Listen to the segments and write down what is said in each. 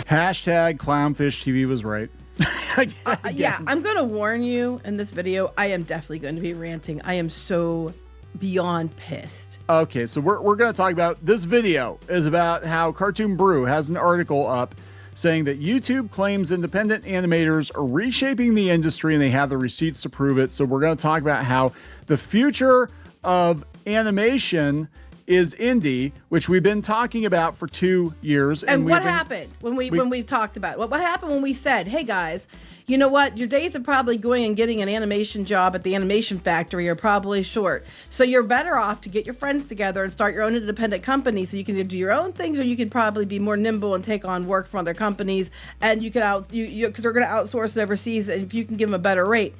Hashtag Clownfish TV was right. Yeah, I'm going to warn you in this video. I am definitely going to be ranting. I am so beyond pissed. Okay, so we're going to talk about this video is about how Cartoon Brew has an article up saying that YouTube claims independent animators are reshaping the industry and they have the receipts to prove it. So we're going to talk about how the future of animation is indie, which we've been talking about for 2 years. And what happened when we talked about it? What happened when we said, hey guys, you know what? Your days of probably going and getting an animation job at the animation factory are probably short. So you're better off to get your friends together and start your own independent company so you can either do your own things or you can probably be more nimble and take on work from other companies. And you can because they're going to outsource it overseas if you can give them a better rate.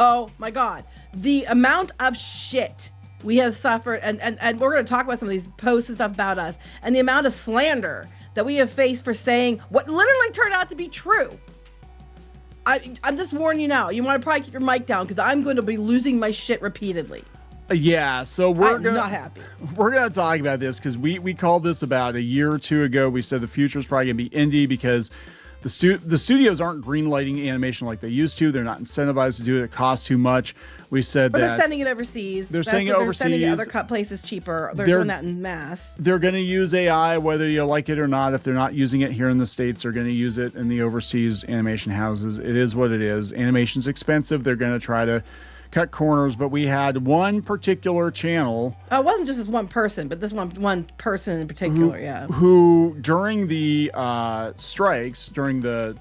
Oh my God. The amount of shit we have suffered, and we're going to talk about some of these posts and stuff about us, and the amount of slander that we have faced for saying what literally turned out to be true. I'm just warning you now. You want to probably keep your mic down because I'm going to be losing my shit repeatedly. Yeah, so I'm not happy. We're going to talk about this because we called this about a year or two ago. We said the future is probably going to be indie because the studios aren't greenlighting animation like they used to. They're not incentivized to do it. It costs too much. We said but they're sending it overseas. They're sending it overseas. They're sending it other places cheaper. They're doing that in mass. They're going to use AI whether you like it or not. If they're not using it here in the States, they're going to use it in the overseas animation houses. It is what it is. Animation's expensive. They're going to try to cut corners, but we had one particular channel. It wasn't just this one person, but this one person in particular, who during the strikes, during the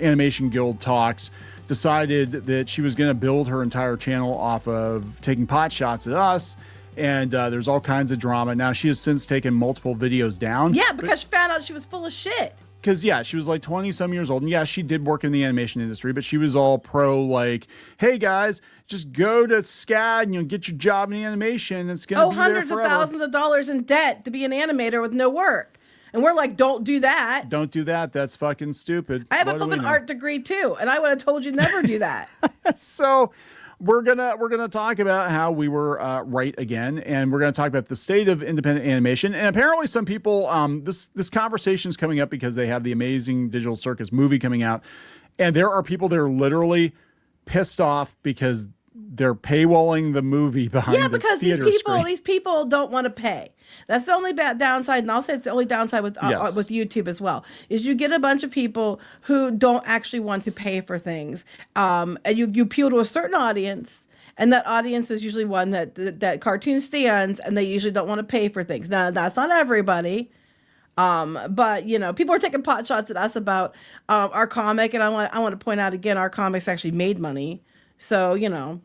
Animation Guild talks, decided that she was going to build her entire channel off of taking pot shots at us. And there's all kinds of drama. Now, she has since taken multiple videos down. Yeah, because she found out she was full of shit. Because, yeah, she was like 20-some years old. And, yeah, she did work in the animation industry, but she was all pro, like, hey, guys, just go to SCAD and you'll get your job in animation. It's going to be there forever. Hundreds of thousands of dollars in debt to be an animator with no work. And we're like, don't do that. Don't do that. That's fucking stupid. I have a flipping art degree, too. And I would have told you never do that. So we're gonna talk about how we were right again, and we're gonna talk about the state of independent animation. And apparently, some people this conversation is coming up because they have the Amazing Digital Circus movie coming out, and there are people that are literally pissed off because they're paywalling the movie behind the theater screen. These people don't want to pay. That's the only bad downside, and I'll say it's the only downside with YouTube as well, is you get a bunch of people who don't actually want to pay for things, and you appeal to a certain audience, and that audience is usually one that cartoon stands, and they usually don't want to pay for things. Now, that's not everybody, but you know, people are taking pot shots at us about our comic, and I want to point out again, our comics actually made money, so you know.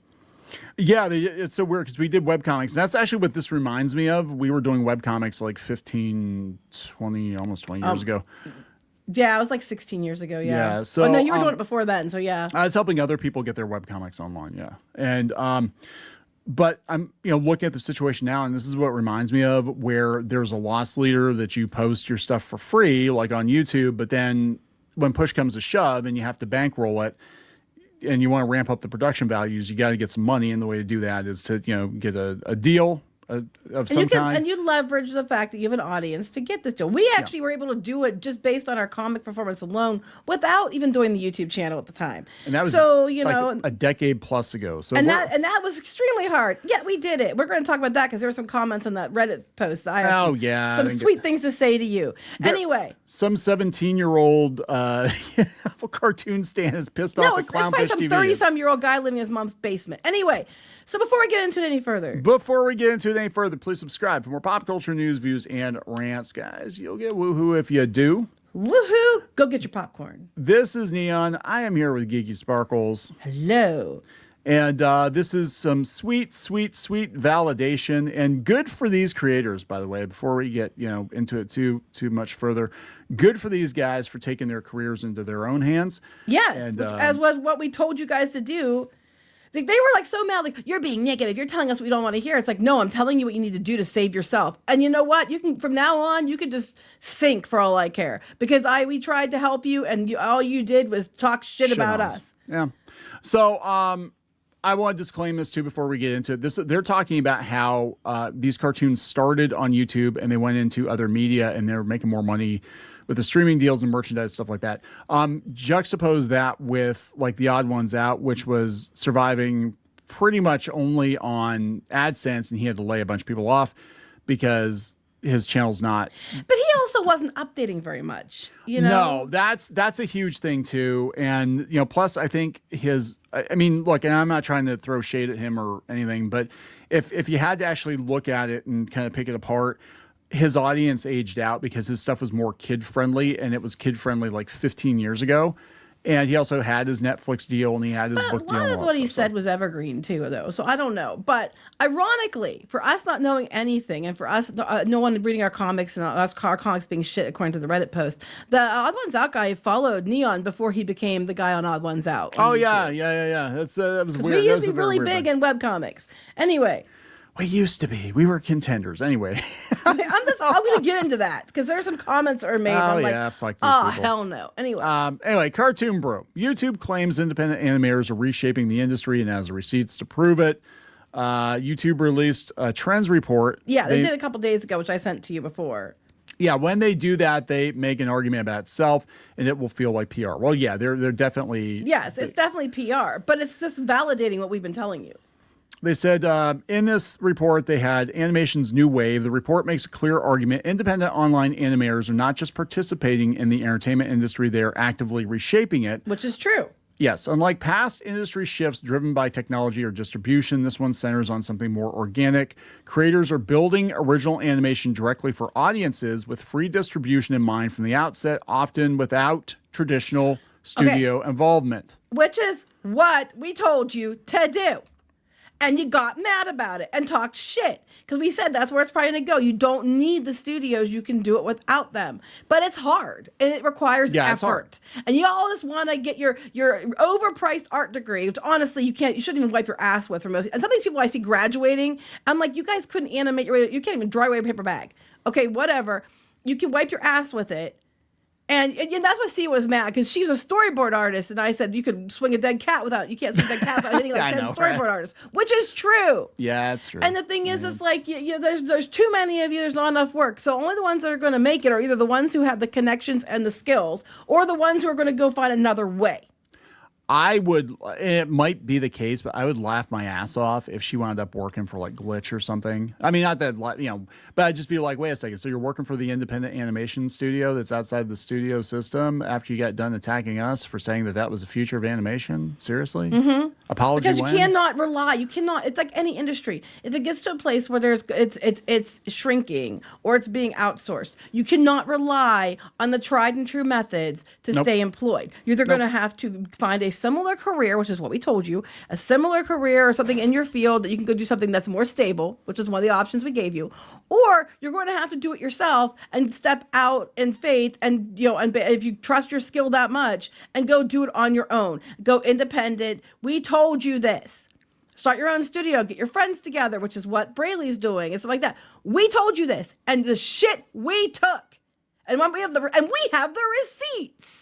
Yeah, it's so weird because we did webcomics. And that's actually what this reminds me of. We were doing webcomics like 15, 20, almost 20 years ago. Yeah, it was like 16 years ago, yeah. Yeah, so... no, you were doing it before then, so yeah. I was helping other people get their webcomics online, yeah. And, but I'm, looking at the situation now, and this is what it reminds me of, where there's a loss leader that you post your stuff for free, like on YouTube, but then when push comes to shove and you have to bankroll it, and you want to ramp up the production values, you got to get some money. And the way to do that is to, get a deal of some kind. And you leverage the fact that you have an audience to get this deal. We actually were able to do it just based on our comic performance alone without even doing the YouTube channel at the time. And that was a decade plus ago. So that was extremely hard. Yeah, we did it. We're going to talk about that because there were some comments on that Reddit post. That I have some sweet things to say to you. Anyway. Some 17-year-old cartoon stan is pissed off at Clownfish TV. It's probably some 30-some-year-old guy living in his mom's basement. Anyway. So before we get into it any further, please subscribe for more pop culture news, views, and rants, guys. You'll get woohoo if you do. Woohoo! Go get your popcorn. This is Kneon. I am here with Geeky Sparkles. Hello. And this is some sweet, sweet, sweet validation, and good for these creators, by the way, before we get, into it too much further. Good for these guys for taking their careers into their own hands. Yes, and, as was what we told you guys to do. They were like so mad, like, you're being negative. You're telling us we don't want to hear. It's like, no, I'm telling you what you need to do to save yourself. And you know what? You can, from now on, you can just sink for all I care. Because we tried to help you, and all you did was talk shit about us. Yeah. So I want to disclaim this too before we get into it. They're talking about how these cartoons started on YouTube and they went into other media and they're making more money with the streaming deals and merchandise, stuff like that. Juxtapose that with like the Odd Ones Out, which was surviving pretty much only on AdSense, and he had to lay a bunch of people off because his channel's not. But he also wasn't updating very much, you know? No, that's a huge thing too. And, you know, plus I think I mean, look, and I'm not trying to throw shade at him or anything, but if you had to actually look at it and kind of pick it apart, his audience aged out because his stuff was more kid friendly, and it was kid friendly like 15 years ago. And he also had his Netflix deal and he had his book deal. A lot of what he said was evergreen too, though. So I don't know. But ironically, for us not knowing anything, and for us, no one reading our comics and our comics being shit, according to the Reddit post, the Odd Ones Out guy followed Kneon before he became the guy on Odd Ones Out. Oh yeah. That was weird. We used to be really big in webcomics. Anyway. We used to be. We were contenders. Anyway. I'm going to get into that because there are some comments that are made. Oh, I'm fuck these oh, people. hell no. Anyway, Cartoon Bro. YouTube claims independent animators are reshaping the industry and has the receipts to prove it. YouTube released a trends report. Yeah, they did a couple days ago, which I sent to you before. Yeah, when they do that, they make an argument about itself, and it will feel like PR. Well, yeah, they're definitely... Yes, it's definitely PR, but it's just validating what we've been telling you. They said in this report, they had Animation's New Wave. The report makes a clear argument. Independent online animators are not just participating in the entertainment industry, they are actively reshaping it. Which is true. Yes. Unlike past industry shifts driven by technology or distribution, this one centers on something more organic. Creators are building original animation directly for audiences with free distribution in mind from the outset, often without traditional studio involvement. Which is what we told you to do. And you got mad about it and talked shit because we said that's where it's probably going to go. You don't need the studios. You can do it without them. But it's hard and it requires effort. And you all just want to get your overpriced art degree, which honestly you shouldn't even wipe your ass with for most. And some of these people I see graduating, I'm like, you guys couldn't animate your way. You can't even dry away a paper bag. Okay, whatever. You can wipe your ass with it. And that's why Sia was mad, because she's a storyboard artist, and I said you could swing a dead cat you can't swing a dead cat without hitting like 10 storyboard artists, which is true. Yeah, it's true. And the thing is, it's like there's too many of you. There's not enough work. So only the ones that are going to make it are either the ones who have the connections and the skills, or the ones who are going to go find another way. It might be the case, but I would laugh my ass off if she wound up working for like Glitch or something. I mean, not that, but I'd just be like, wait a second. So you're working for the independent animation studio that's outside the studio system after you got done attacking us for saying that was the future of animation? Seriously? Mm-hmm. Apology because you cannot rely. You cannot. It's like any industry. If it gets to a place where it's shrinking or it's being outsourced, you cannot rely on the tried and true methods to stay employed. You're either going to have to find a similar career, which is what we told you, a similar career or something in your field that you can go do something that's more stable, which is one of the options we gave you, or you're going to have to do it yourself and step out in faith and if you trust your skill that much and go do it on your own, go independent. We told you this. Start your own studio, get your friends together, which is what Braley's doing and stuff like that. We told you this, and the shit we took, and when we have the receipts.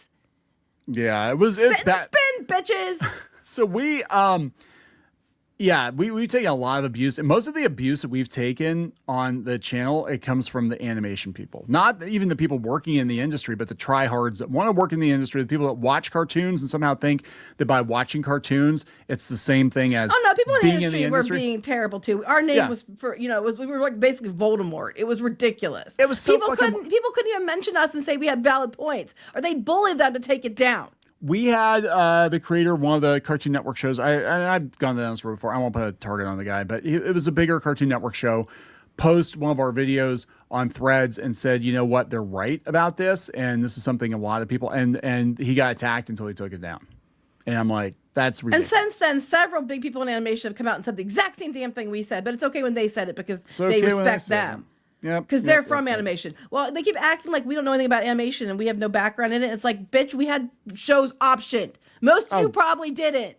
Yeah, it's bad. Spin, bitches. So we've taken a lot of abuse, and most of the abuse that we've taken on the channel, it comes from the animation people. Not even the people working in the industry, but the tryhards that want to work in the industry, the people that watch cartoons and somehow think that by watching cartoons, it's the same thing as people in being the industry were being terrible too. Our name was we were like basically Voldemort. It was ridiculous. It was so people couldn't even mention us and say we had valid points, or they bullied them to take it down. We had the creator of one of the Cartoon Network shows. I've gone down this road before. I won't put a target on the guy, but it was a bigger Cartoon Network show. Post one of our videos on Threads and said, you know what, they're right about this, and this is something a lot of people. And he got attacked until he took it down. And I'm like, that's ridiculous. And since then, several big people in animation have come out and said the exact same damn thing we said, but it's okay when they said it because they respect them. Yeah, because they're from animation. Well, they keep acting like we don't know anything about animation and we have no background in it. It's like, bitch, we had shows optioned. Most of you probably didn't.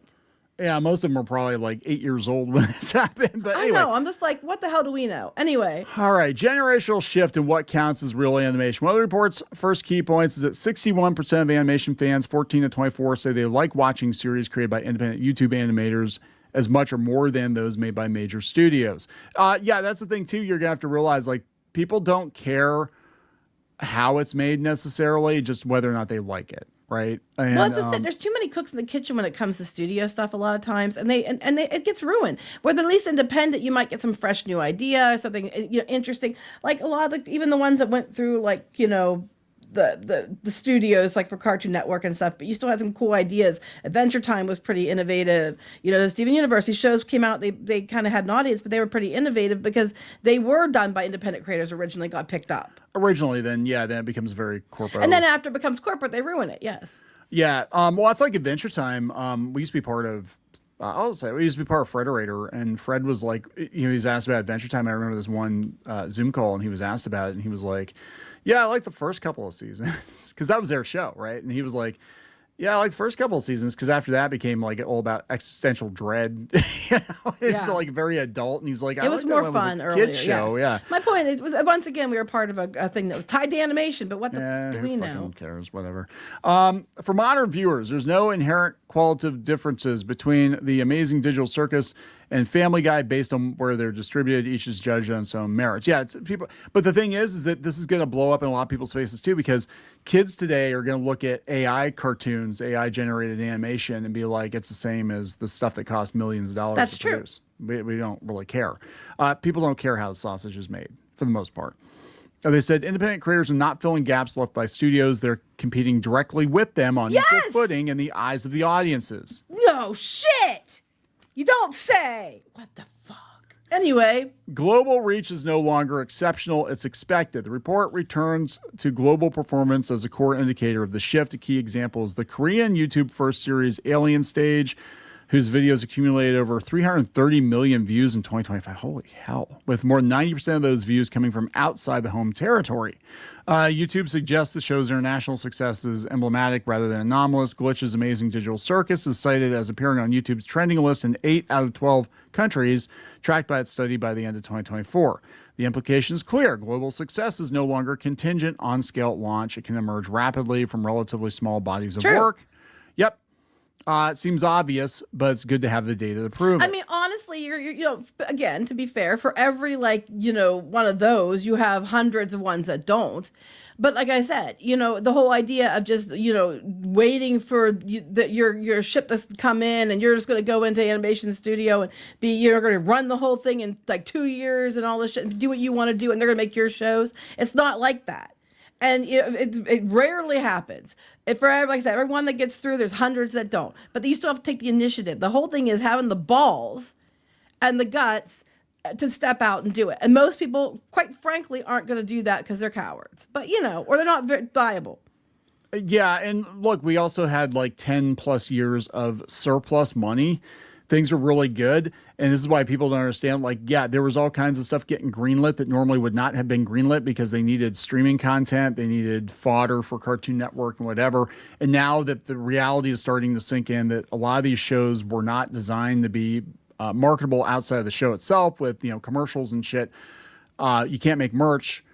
Yeah, most of them were probably like 8 years old when this happened. But anyway. I know. I'm just like, what the hell do we know? Anyway. All right. Generational shift in what counts as real animation. One of the report's first key points is that 61% of animation fans, 14 to 24, say they like watching series created by independent YouTube animators as much or more than those made by major studios. Yeah, that's the thing too. You're gonna have to realize, like, people don't care how it's made necessarily, just whether or not they like it, right? And, well, it's just that there's too many cooks in the kitchen when it comes to studio stuff a lot of times, and it gets ruined. Where at least independent, you might get some fresh new idea or something interesting. Like a lot of even the ones that went through the studios like for Cartoon Network and stuff, but you still had some cool ideas. Adventure Time was pretty innovative. The Steven Universe, these shows came out, they kind of had an audience, but they were pretty innovative because they were done by independent creators originally, got picked up. Originally, then it becomes very corporate. And then after it becomes corporate, they ruin it, yes. Yeah, well, it's like Adventure Time. We used to be part of, we used to be part of Frederator, and Fred was like, he was asked about Adventure Time. I remember this one Zoom call, and he was asked about it, and he was like, yeah, I like the first couple of seasons because that was their show, right? And he was like, yeah, I like the first couple of seasons because after that became like all about existential dread. It's like very adult, and he's like, it was more fun earlier. Kids show, yes. My point is, was once again we were part of a thing that was tied to animation, but what the do we know? Who cares? Whatever. For modern viewers, there's no inherent qualitative differences between the Amazing Digital Circus and Family Guy based on where they're distributed. Each is judged on its own merits. Yeah, people. But the thing is that this is going to blow up in a lot of people's faces too, because kids today are going to look at AI cartoons, AI generated animation, and be like, it's the same as the stuff that costs millions of dollars That's to produce. We don't really care. People don't care how the sausage is made for the most part. They said independent creators are not filling gaps left by studios. They're competing directly with them on equal footing in the eyes of the audiences. No shit! You don't say! What the fuck? Anyway. Global reach is no longer exceptional. It's expected. The report returns to global performance as a core indicator of the shift. A key example is the Korean YouTube first series Alien Stage, whose videos accumulated over 330 million views in 2025. Holy hell. With more than 90% of those views coming from outside the home territory. YouTube suggests the show's international success is emblematic rather than anomalous. Glitch's Amazing Digital Circus is cited as appearing on YouTube's trending list in 8 out of 12 countries, tracked by its study by the end of 2024. The implication is clear. Global success is no longer contingent on scale at launch. It can emerge rapidly from relatively small bodies of work. Yep. It seems obvious, but it's good to have the data to prove it. I mean, honestly, you're again, to be fair, for every one of those, you have hundreds of ones that don't. But like I said, the whole idea of just, waiting for your ship to come in and you're just going to go into animation studio and you're going to run the whole thing in like 2 years and all this shit and do what you want to do and they're going to make your shows. It's not like that. And it rarely happens. Like I said, everyone that gets through, there's hundreds that don't. But you still have to take the initiative. The whole thing is having the balls and the guts to step out and do it. And most people, quite frankly, aren't going to do that because they're cowards. But, or they're not very viable. Yeah, and look, we also had like 10 plus years of surplus money. Things are really good. And this is why people don't understand. Like, yeah, there was all kinds of stuff getting greenlit that normally would not have been greenlit because they needed streaming content. They needed fodder for Cartoon Network and whatever. And now that the reality is starting to sink in that a lot of these shows were not designed to be marketable outside of the show itself with, commercials and shit. You can't make merch.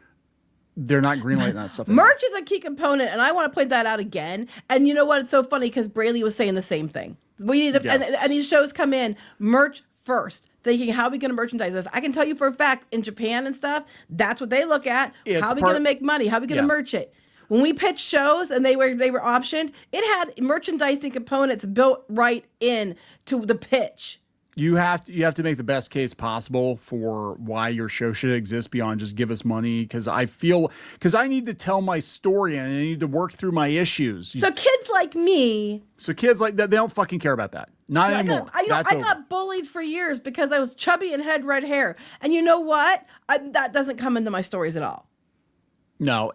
They're not greenlighting that stuff. Merch is a key component. And I want to point that out again. And you know what? It's so funny because Braley was saying the same thing. We need to, and these shows come in merch first, thinking how are we going to merchandise this? I can tell you for a fact in Japan and stuff, that's what they look at. How are we going to make money? How are we going to merch it? When we pitched shows and they were optioned, it had merchandising components built right in to the pitch. You have to make the best case possible for why your show should exist beyond just give us money. Because I need to tell my story and I need to work through my issues. So kids like me. So kids like that, they don't fucking care about that. Not anymore. I got bullied for years because I was chubby and had red hair. And you know what? That doesn't come into my stories at all. No,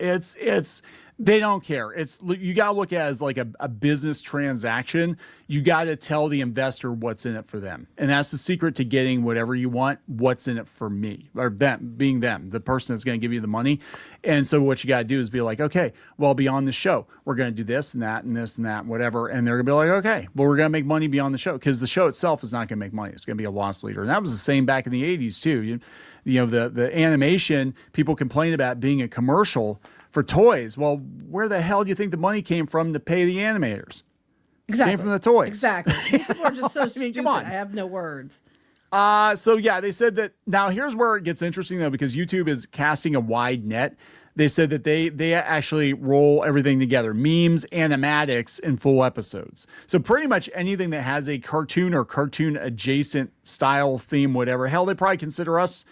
they don't care. You got to look at it as like a business transaction. You got to tell the investor what's in it for them. And that's the secret to getting whatever you want. What's in it for me or them, being them, the person that's going to give you the money. And so what you got to do is be like, okay, well, beyond the show, we're going to do this and that and this and that and whatever. And they're going to be like, okay, well, we're going to make money beyond the show because the show itself is not going to make money. It's going to be a loss leader. And that was the same back in the 80s too. The animation, people complain about being a commercial for toys. Well, where the hell do you think the money came from to pay the animators? Exactly. Came from the toys. Exactly. These people are just so stupid. come on. I have no words. So yeah, they said that now here's where it gets interesting though, because YouTube is casting a wide net. They said that they actually roll everything together, memes, animatics, and full episodes. So pretty much anything that has a cartoon or cartoon adjacent style, theme, whatever. Hell, they probably consider us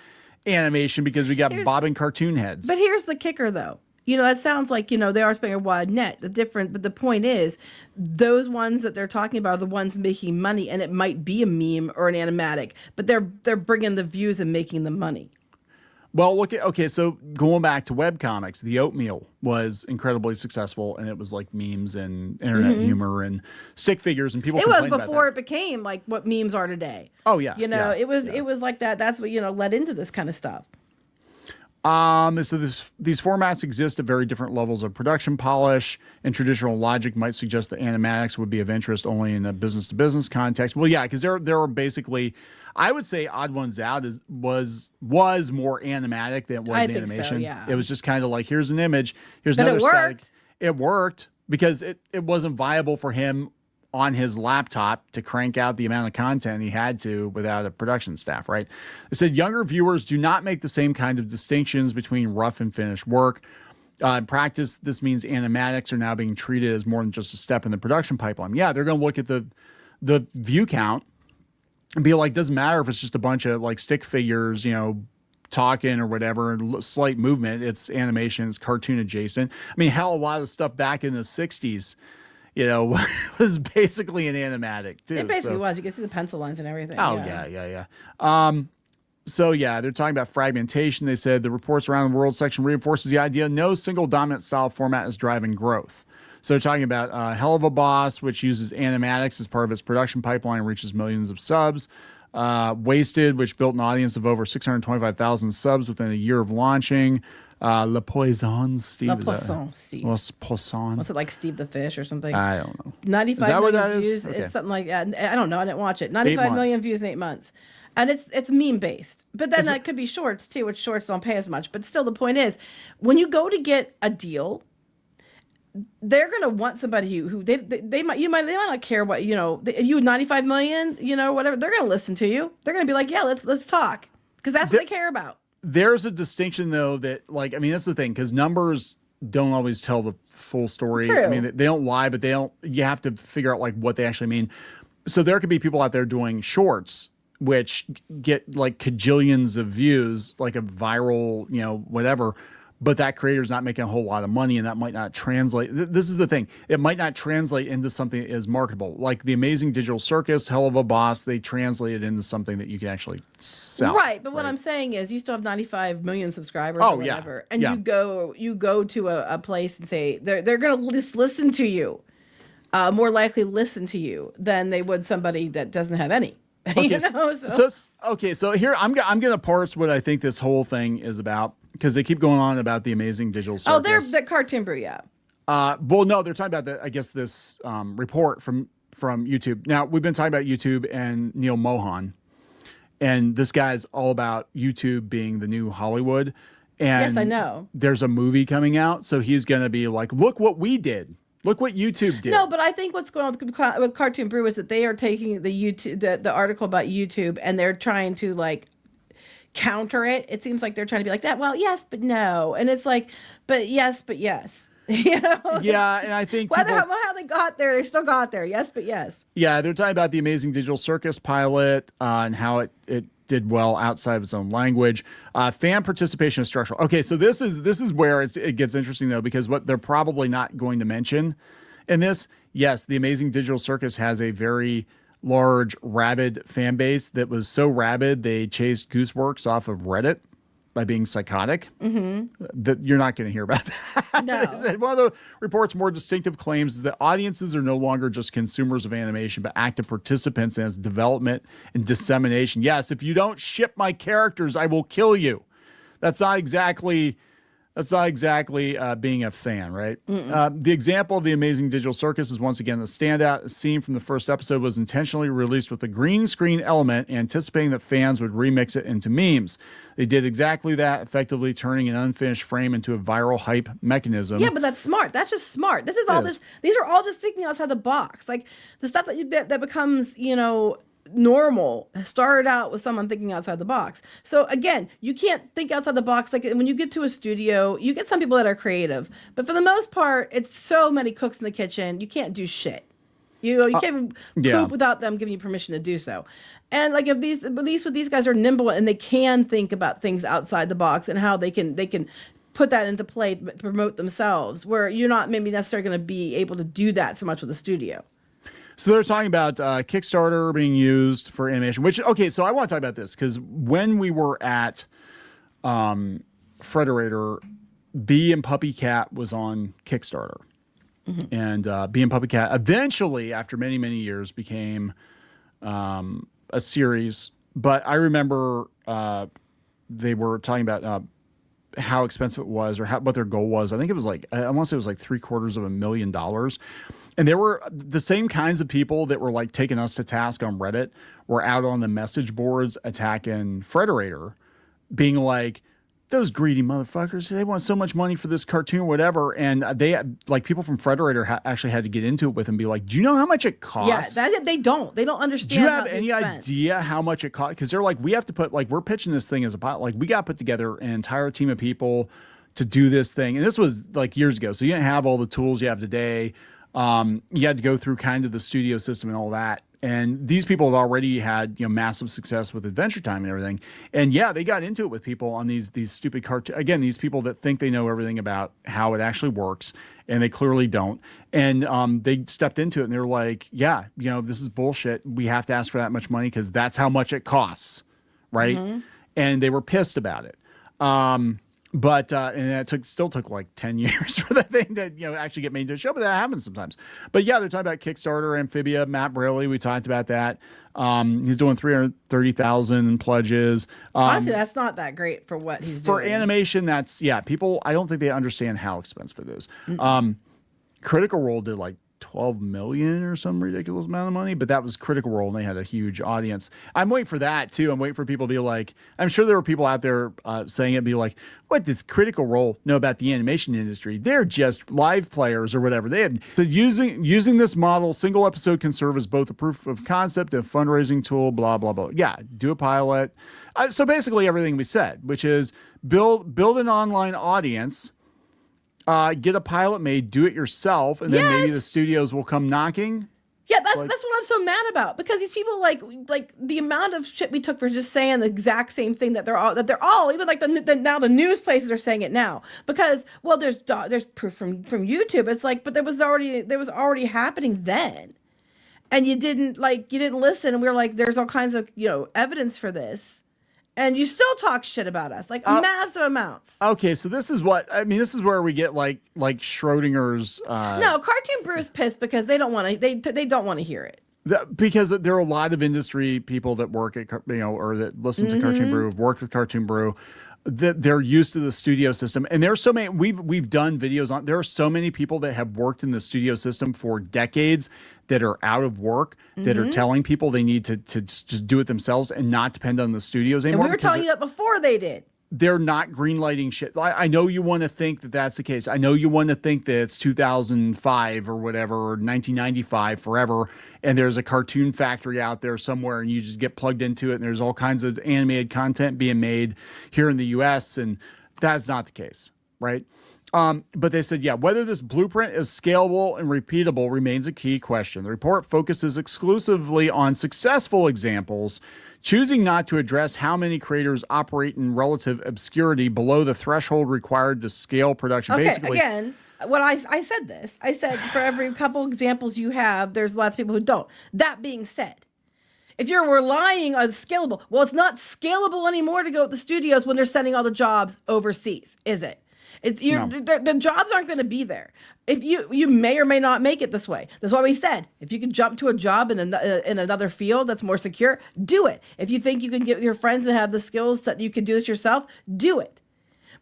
animation because we got bobbing cartoon heads. But here's the kicker though. That sounds like, they are spending a wide net. But the point is, those ones that they're talking about are the ones making money, and it might be a meme or an animatic, but they're bringing the views and making the money. Well, so going back to webcomics, the Oatmeal was incredibly successful, and it was like memes and internet humor and stick figures, and people complained about that. It was before it became like what memes are today. Oh yeah. It was like that. That's what, led into this kind of stuff. So these formats exist at very different levels of production polish, and traditional logic might suggest that animatics would be of interest only in a business-to-business context. Well, yeah, because there are basically, I would say Odd Ones Out was more animatic than it was animation. Think so, yeah. It was just kind of like, here's an image, here's another static. It worked because it wasn't viable for him on his laptop to crank out the amount of content he had to without a production staff, right? They said younger viewers do not make the same kind of distinctions between rough and finished work. In practice, this means animatics are now being treated as more than just a step in the production pipeline. Yeah, they're going to look at the view count and be like, doesn't matter if it's just a bunch of like stick figures, talking or whatever, and slight movement. It's animation, it's cartoon adjacent. I mean, hell, a lot of stuff back in the 60s, was basically an animatic too. It basically was. You can see the pencil lines and everything. Oh yeah. So yeah, they're talking about fragmentation. They said the reports around the world section reinforces the idea no single dominant style format is driving growth. So they're talking about Hell of a Boss, which uses animatics as part of its production pipeline and reaches millions of subs. Wasted, which built an audience of over 625,000 subs within a year of launching. Le Poisson, Steve. Le Poisson, Steve. Poisson. What's it like, Steve the Fish or something? I don't know. 95 million views. Okay. It's something like that. I don't know. I didn't watch it. 95 million views in 8 months. And it's meme based. But then it could be shorts too, which shorts don't pay as much. But still, the point is, when you go to get a deal, they're gonna want somebody who they might not care what you 95 million, whatever. They're gonna listen to you. They're gonna be like, yeah, let's talk, because that's what they care about. There's a distinction though that that's the thing, because numbers don't always tell the full story. True. I mean, they don't lie, but you have to figure out like what they actually mean. So there could be people out there doing shorts which get like kajillions of views, like a viral, whatever, but that creator's not making a whole lot of money, and that might not translate. This is the thing. It might not translate into something that is marketable. Like the Amazing Digital Circus, Hell of a Boss, they translate it into something that you can actually sell. Right, but what I'm saying is you still have 95 million subscribers or whatever, and you go to a place and say they're going to just listen to you, more likely listen to you than they would somebody that doesn't have any. Okay, so here I'm going to parse what I think this whole thing is about, because they keep going on about the Amazing Digital Circus. Oh, they're the Cartoon Brew, yeah. Well, no, they're talking about this report from YouTube. Now, we've been talking about YouTube and Neil Mohan, and this guy's all about YouTube being the new Hollywood. And yes, I know. There's a movie coming out, so he's going to be like, look what we did. Look what YouTube did. No, but I think what's going on with Cartoon Brew is that they are taking the article about YouTube, and they're trying to like counter it. It seems like they're trying to be like that. Well, yes, but no, and it's like, but yes, but yes. Yeah, and I think how they got there, they still got there. Yes, but yes. Yeah, they're talking about the Amazing Digital Circus pilot and how it did well outside of its own language. Fan participation is structural. Okay, so this is where it gets interesting though, because what they're probably not going to mention in this, yes, the Amazing Digital Circus has a very large rabid fan base that was so rabid they chased Gooseworks off of Reddit by being psychotic. Mm-hmm. That you're not going to hear about that. No. One of the report's more distinctive claims is that audiences are no longer just consumers of animation, but active participants in its development and dissemination. Yes, if you don't ship my characters, I will kill you. That's not exactly That's not exactly being a fan, right? The example of the Amazing Digital Circus is once again the standout. A scene from the first episode was intentionally released with a green screen element, anticipating that fans would remix it into memes. They did exactly that, effectively turning an unfinished frame into a viral hype mechanism. Yeah, but that's smart. That's just smart. This is all this. These are all just thinking outside the box. Like the stuff that becomes, normal started out with someone thinking outside the box. So again, you can't think outside the box. Like when you get to a studio, you get some people that are creative, but for the most part, it's so many cooks in the kitchen. You can't do shit. You can't poop without them giving you permission to do so. And like if these guys are nimble and they can think about things outside the box and how they can put that into play to promote themselves, where you're not maybe necessarily going to be able to do that so much with a studio. So they're talking about Kickstarter being used for animation, so I want to talk about this because when we were at Frederator, Bee and Puppy Cat was on Kickstarter. And Bee and Puppy Cat eventually, after many, many years, became a series. But I remember they were talking about how expensive it was or what their goal was. I think it was like, I want to say it was like $750,000. And there were the same kinds of people that were like taking us to task on Reddit were out on the message boards attacking Frederator, being like, those greedy motherfuckers, they want so much money for this cartoon or whatever. And they like people from Frederator actually had to get into it with and be like, do you know how much it costs? Yeah, they don't understand. Do you have any idea how much it costs? Because they're like, we have to put, like, we're pitching this thing as a pot. Like, we got to put together an entire team of people to do this thing. And this was like years ago. So you didn't have all the tools you have today. You had to go through kind of the studio system and all that. And these people had already had, massive success with Adventure Time and everything. And yeah, they got into it with people on these stupid cartoons. Again, these people that think they know everything about how it actually works, and they clearly don't. And they stepped into it and they're like, yeah, this is bullshit. We have to ask for that much money because that's how much it costs. Right. And they were pissed about it. But and it still took like 10 years for the thing to actually get made into a show, but that happens sometimes. But yeah, they're talking about Kickstarter, Amphibia, Matt Braley. We talked about that. He's doing 330,000 pledges. Honestly, that's not that great for what he's doing. For animation, that's people. I don't think they understand how expensive it is. Critical Role did like 12 million or some ridiculous amount of money, but that was Critical Role and they had a huge audience. I'm waiting for that too. I'm waiting for people to be like, I'm sure there were people out there saying it, be like, what does Critical Role know about the animation industry? They're just live players or whatever. They have so using this model, single episode can serve as both a proof of concept and fundraising tool, blah, blah, blah. Yeah. Do a pilot. So basically everything we said, which is build an online audience, get a pilot made, do it yourself, and then maybe the studios will come knocking. Yeah, that's what I'm so mad about, because these people like the amount of shit we took for just saying the exact same thing that they're all even like now the news places are saying it now because there's proof from YouTube. It's like, but there was already happening then, and you didn't listen, and we were like, there's all kinds of evidence for this. And you still talk shit about us, like massive amounts. Okay, so this is where we get like Schrodinger's. No, Cartoon Brew is pissed because they don't want to. They don't want to hear it. Because there are a lot of industry people that work at or that listen to Cartoon Brew, have worked with Cartoon Brew, that they're used to the studio system. And there's so many. We've done videos on. There are so many people that have worked in the studio system for decades that are out of work, that are telling people they need to just do it themselves and not depend on the studios anymore. And we were telling you that before they did. They're not greenlighting shit. I know you want to think that that's the case. I know you want to think that it's 2005 or whatever, or 1995 forever, and there's a cartoon factory out there somewhere and you just get plugged into it and there's all kinds of animated content being made here in the US, and that's not the case, right? But they said, whether this blueprint is scalable and repeatable remains a key question. The report focuses exclusively on successful examples, choosing not to address how many creators operate in relative obscurity below the threshold required to scale production. Okay, basically, again, what I said for every couple examples you have, there's lots of people who don't. That being said, if you're relying on scalable, well, it's not scalable anymore to go with the studios when they're sending all the jobs overseas, is it? The jobs aren't going to be there. If you may or may not make it this way. That's why we said, if you can jump to a job in another field that's more secure, do it. If you think you can get with your friends and have the skills that you can do this yourself, do it.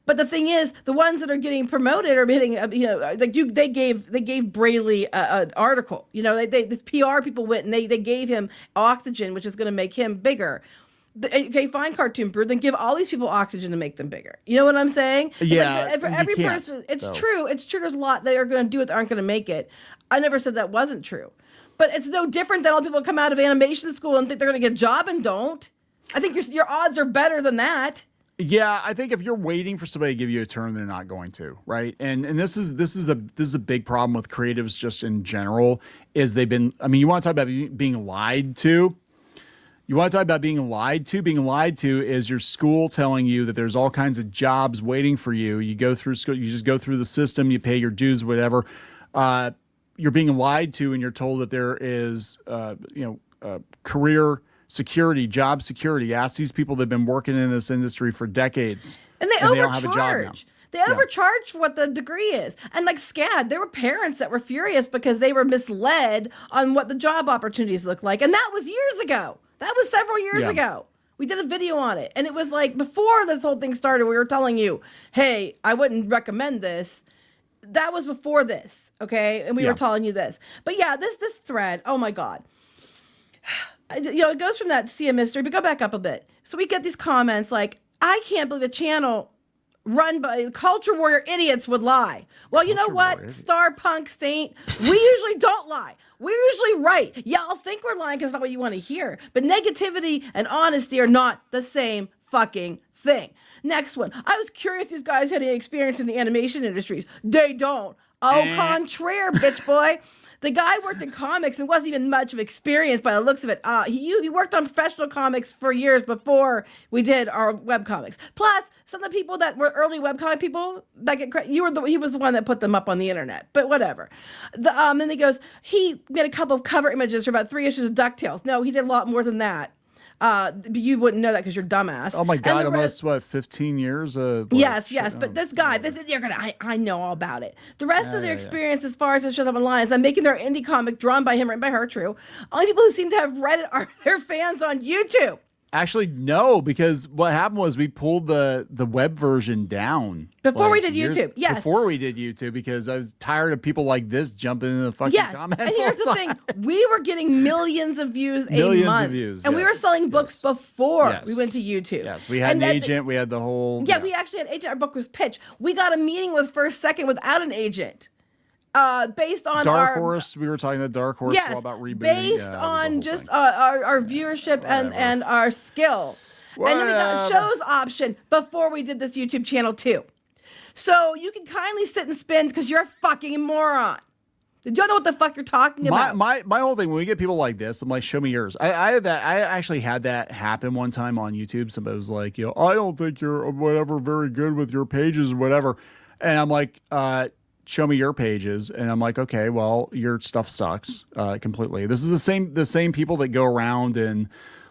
But the thing is, the ones that are getting promoted are getting, they gave Braley an article. This PR people went and they gave him oxygen, which is going to make him bigger. Okay, fine, Cartoon Bird, then give all these people oxygen to make them bigger. You know what I'm saying? Yeah, for every person, it's true. It's true. There's a lot they are going to do it that aren't going to make it. I never said that wasn't true. But it's no different than all people come out of animation school and think they're going to get a job and don't. I think your odds are better than that. Yeah, I think if you're waiting for somebody to give you a turn, they're not going to, right? And this is a big problem with creatives just in general. Is they've been, I mean, you want to talk about being lied to? You want to talk about being lied to? Being lied to is your school telling you that there's all kinds of jobs waiting for you. You go through school, you just go through the system, you pay your dues, whatever. You're being lied to, and you're told that there is, career security, job security. Ask these people that have been working in this industry for decades. And they don't have a job now. They overcharge for what the degree is. And like SCAD, there were parents that were furious because they were misled on what the job opportunities look like. And that was years ago. That was several years ago. We did a video on it. And it was like before this whole thing started, we were telling you, hey, I wouldn't recommend this. That was before this. Okay. And we were telling you this. But yeah, this thread, oh my God. It goes from that sea of mystery, but go back up a bit. So we get these comments like, I can't believe a channel run by culture warrior idiots would lie. Well, you know what? Star Punk Saint, we usually don't lie. We're usually right. Y'all think we're lying because it's not what you want to hear. But negativity and honesty are not the same fucking thing. Next one. I was curious if these guys had any experience in the animation industries. They don't. Au contraire, bitch boy. The guy worked in comics and wasn't even much of experience by the looks of it. He worked on professional comics for years before we did our webcomics. Plus, some of the people that were early webcomic people that get credit, he was the one that put them up on the internet. But whatever. Then he goes, he made a couple of cover images for about 3 issues of DuckTales. No, he did a lot more than that. You wouldn't know that because you're dumbass. Oh my God, almost 15 years? Yes. But this guy, I know all about it. The rest of their experience as far as it shows up online is them making their indie comic drawn by him, written by her, true. Only people who seem to have read it are their fans on YouTube. Actually, no, because what happened was we pulled the web version down. Before we did YouTube, yes. Before we did YouTube, because I was tired of people like this jumping in the fucking comments. And here's the thing. We were getting millions of views a month. And we were selling books before we went to YouTube. Yes, we had an agent. We had the whole... Yeah, we actually had an agent. Our book was pitched. We got a meeting with First Second without an agent. Based on Dark Horse, we were talking to Dark Horse about rebooting. Based on just our viewership and our skill. Whatever. And then we got a shows option before we did this YouTube channel too. So you can kindly sit and spin because you're a fucking moron. You don't know what the fuck you're talking about. My whole thing, when we get people like this, I'm like, show me yours. I actually had that happen one time on YouTube. Somebody was like, I don't think you're whatever very good with your pages or whatever. And I'm like, show me your pages. And I'm like, okay, well, your stuff sucks completely. This is the same people that go around and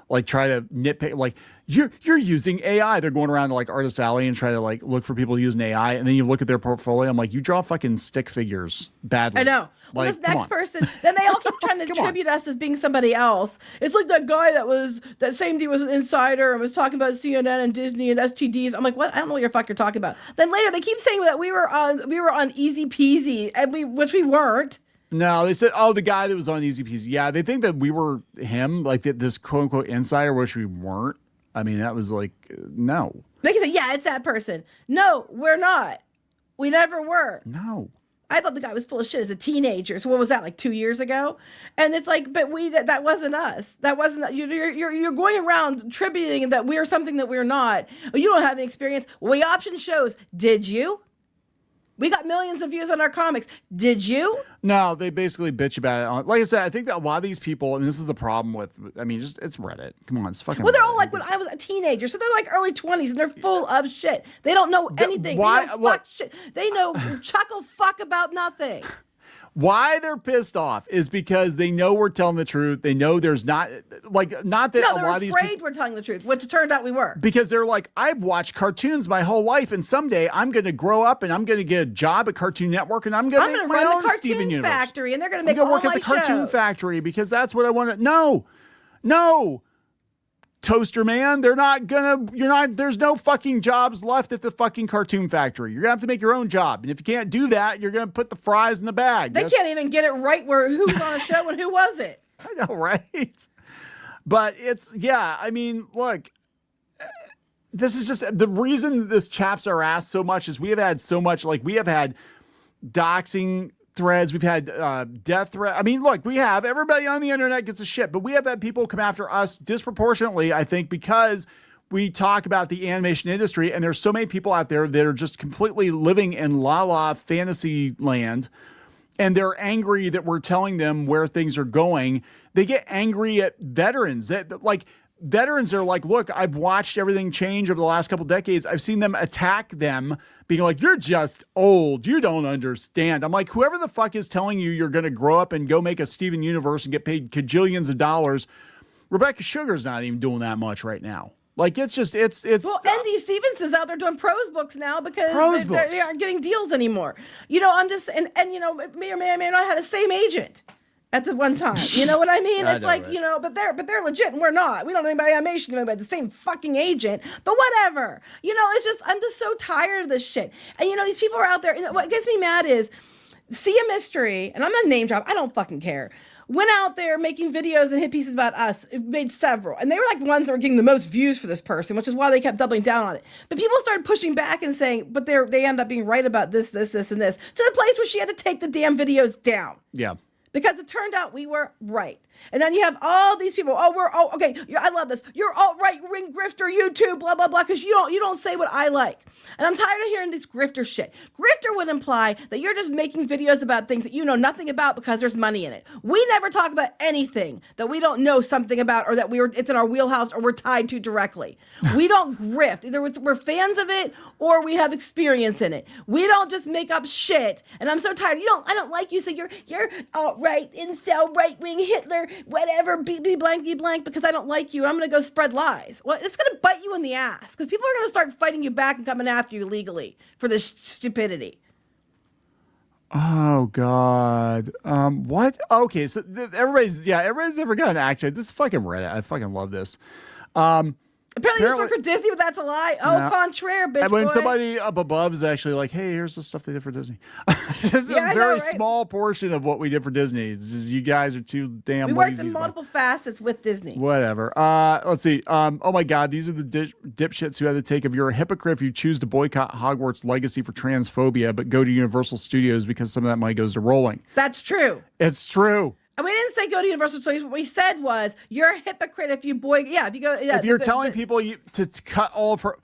like try to nitpick, like you're using AI. They're going around to like Artist Alley and try to like look for people using AI. And then you look at their portfolio. I'm like, you draw fucking stick figures badly. I know. Well, this next person, then they all keep trying to attribute us as being somebody else. It's like that guy that same day was an insider and was talking about CNN and Disney and STDs. I'm like, what? I don't know what your fuck you're talking about. Then later they keep saying that we were on Easy Peasy, and which we weren't. No, they said, the guy that was on Easy Peasy. Yeah, they think that we were him, like this quote unquote insider, which we weren't. I mean, that was like, no. They can say, yeah, it's that person. No, we're not. We never were. No. I thought the guy was full of shit as a teenager. So what was that, like 2 years ago? And it's like, but that wasn't us. That wasn't, you're going around attributing that we're something that we're not. Oh, you don't have any experience. We option shows. Did you? We got millions of views on our comics. Did you? No, they basically bitch about it. Like I said, I think that a lot of these people, and this is the problem with, I mean, just it's Reddit. Come on, it's fucking Well, they're Reddit. all like when I was a teenager. So they're like early 20s and they're full of shit. They don't know anything. Why? They know fuck shit. They know chuckle fuck about nothing. Why they're pissed off is because they know we're telling the truth. They know there's not that a lot of these people, afraid we're telling the truth, which it turned out we were. Because they're like, I've watched cartoons my whole life, and someday I'm going to grow up and I'm going to get a job at Cartoon Network, and I'm going to make my own Steven Universe. Factory, and they're going to make work at the Cartoon Factory because that's what I want to. No. Toaster Man, there's no fucking jobs left at the fucking cartoon factory. You're gonna have to make your own job. And if you can't do that, you're gonna put the fries in the bag. They can't even get it right where who was on the show and who wasn't. I know, right? But I mean, look, this is just the reason this chaps our ass so much is we have had so much, like we have had doxing threads, we've had death threats. I mean, look, everybody on the internet gets a shit, but we have had people come after us disproportionately, I think, because we talk about the animation industry, and there's so many people out there that are just completely living in la fantasy land, and they're angry that we're telling them where things are going. They get angry at veterans. Veterans are like, look, I've watched everything change over the last couple decades. I've seen them attack them, being like, you're just old. You don't understand. I'm like, whoever the fuck is telling you you're going to grow up and go make a Steven Universe and get paid cajillions of dollars, Rebecca Sugar's not even doing that much right now. Like, it's well, Andy Stevens is out there doing prose books now because they aren't getting deals anymore. You know, I'm just, and you know, may or may not have the same agent at the one time. You know what I mean? It's like, right. You know, but they're legit and we're not. We don't know anybody animation, anybody the same fucking agent, but whatever. You know, it's just, I'm just so tired of this shit. And you know, these people are out there, you know, what gets me mad is See a Mystery, and I'm not a name drop, I don't fucking care, went out there making videos and hit pieces about us. It made several. And they were like the ones that were getting the most views for this person, which is why they kept doubling down on it. But people started pushing back and saying, but they end up being right about this, and this, to the place where she had to take the damn videos down. Yeah. Because it turned out we were right. And then you have all these people, okay, I love this. You're all right-wing grifter, YouTube, blah, blah, blah, because you don't say what I like. And I'm tired of hearing this grifter shit. Grifter would imply that you're just making videos about things that you know nothing about because there's money in it. We never talk about anything that we don't know something about or that it's in our wheelhouse or we're tied to directly. We don't grift. Either we're fans of it or we have experience in it. We don't just make up shit. And I'm so tired. I don't like you, so you're alt-right, incel, right-wing, Hitler, whatever, be blank, because I don't like you. I'm going to go spread lies. Well, it's going to bite you in the ass because people are going to start fighting you back and coming after you legally for this stupidity. Oh God. What? Okay. So everybody's never got an accent. This is fucking Reddit. I fucking love this. Apparently you work for Disney, but that's a lie. Oh, no. Contraire, bitch. And when boy. Somebody up above is actually like, hey, here's the stuff they did for Disney. This is a very small portion of what we did for Disney. This is, you guys are too damn lazy. We worked in multiple facets with Disney. Whatever. Let's see. Oh my God, these are the dipshits who had to take, if you're a hypocrite if you choose to boycott Hogwarts Legacy for transphobia, but go to Universal Studios because some of that money goes to rolling. That's true. It's true. And we didn't say go to Universal Studios. What we said was you're a hypocrite if you if you go. Yeah, if you're telling people to cut all of her,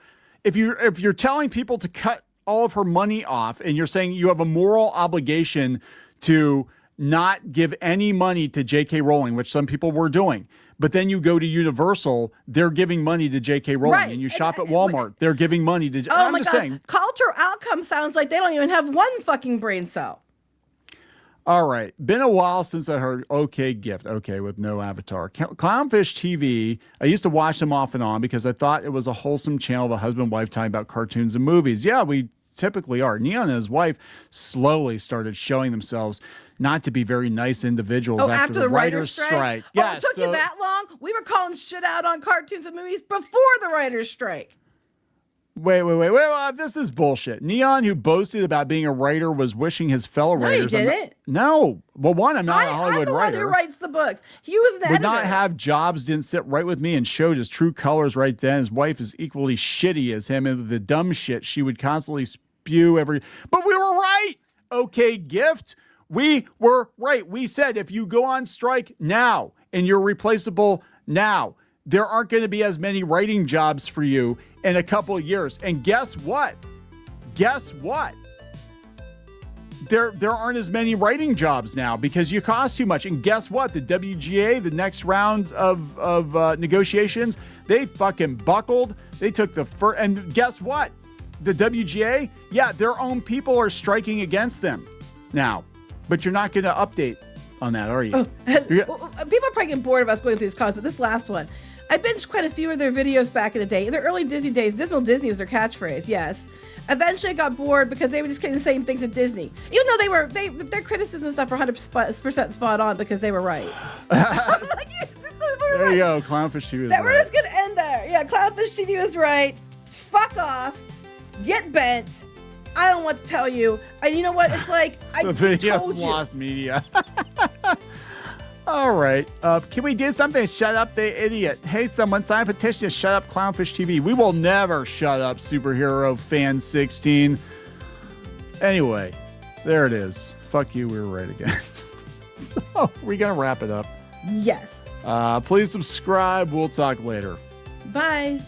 if you're telling people to cut all of her money off, and you're saying you have a moral obligation to not give any money to J.K. Rowling, which some people were doing, but then you go to Universal, they're giving money to J.K. Rowling, right. And you shop at Walmart, they're giving money to. Oh I'm my just God! Saying, cultural outcome sounds like they don't even have one fucking brain cell. All right. Been a while since I heard OK Gift. OK with no avatar. Clownfish TV. I used to watch them off and on because I thought it was a wholesome channel of a husband and wife talking about cartoons and movies. Yeah, we typically are. Kneon and his wife slowly started showing themselves not to be very nice individuals after the writer's strike. Yes, it took you that long? We were calling shit out on cartoons and movies before the writer's strike. Wait. This is bullshit. Kneon, who boasted about being a writer, was wishing his fellow writers. No, he didn't. No. Well, one, I'm not a Hollywood writer. I'm the one who writes the books. He was an editor. Would not have jobs, didn't sit right with me, and showed his true colors right then. His wife is equally shitty as him, and the dumb shit she would constantly spew But we were right. OK Gift. We were right. We said if you go on strike now and you're replaceable now, there aren't going to be as many writing jobs for you in a couple of years. And guess what? There aren't as many writing jobs now because you cost too much. And guess what? The WGA, the next round of negotiations, they fucking buckled. They took the first. And guess what? The WGA, their own people are striking against them now. But you're not going to update on that, are you? Oh, people are probably getting bored of us going through these comments, but this last one. I binged quite a few of their videos back in the day. In their early Disney days, Dismal Disney was their catchphrase, yes. Eventually I got bored because they were just getting the same things at Disney. Even though their criticism and stuff were 100% spot on because they were right. Like, we There you go. Clownfish TV is That we're right. just gonna end there. Yeah, Clownfish TV was right. Fuck off. Get bent. I don't know what to tell you. And you know what? It's like I The video's told you. lost media. All right. Can we do something? Shut up the idiot. Hey, someone sign a petition to shut up Clownfish TV. We will never shut up Superhero Fan 16. Anyway, there it is. Fuck you. We were right again. So we're going to wrap it up. Yes. Please subscribe. We'll talk later. Bye.